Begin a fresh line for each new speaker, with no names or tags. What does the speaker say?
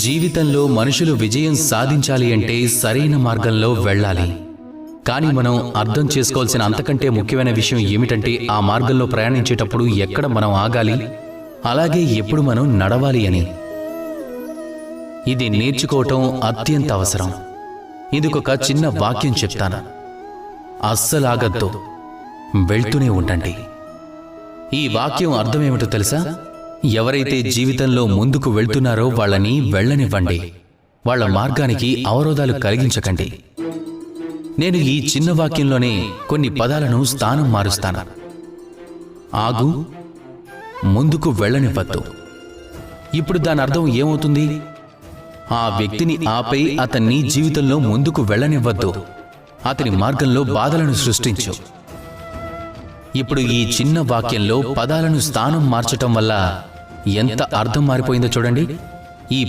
జీవితంలో మనుషులు విజయం సాధించాలి అంటే సరైన మార్గంలో వెళ్ళాలి. కానీ మనం అర్థం చేసుకోవాల్సిన అంతకంటే ముఖ్యమైన విషయం ఏమిటంటే ఆ మార్గంలో ప్రయాణించేటప్పుడు ఎక్కడ మనం ఆగాలి, అలాగే ఎప్పుడు మనం నడవాలి అని. ఇది నేర్చుకోవటం అత్యంత అవసరం. ఇందుకొక చిన్న వాక్యం చెప్తాను. అస్సలాగద్దు, వెళ్తూనే ఉండండి. ఈ వాక్యం అర్థమేమిటో తెలుసా? ఎవరైతే జీవితంలో ముందుకు వెళ్తున్నారో వాళ్ళని వెళ్ళనివ్వండి. వాళ్ళ మార్గానికి అవరోధాలు కలిగించకండి. నేను ఈ చిన్న వాక్యంలోనే కొన్ని పదాలను స్థానం మారుస్తాను. ఆగు, ముందుకు వెళ్ళనివ్వద్దు. ఇప్పుడు దాని అర్థం ఏమవుతుంది? ఆ వ్యక్తిని ఆపై అతన్ని జీవితంలో ముందుకు వెళ్ళనివ్వద్దు. అతని మార్గంలో బాధలను సృష్టించు. ఇప్పుడు ఈ చిన్న వాక్యంలో పదాలను స్థానం మార్చటం వల్ల ఎంత అర్థం మారిపోయిందో చూడండి. ఈ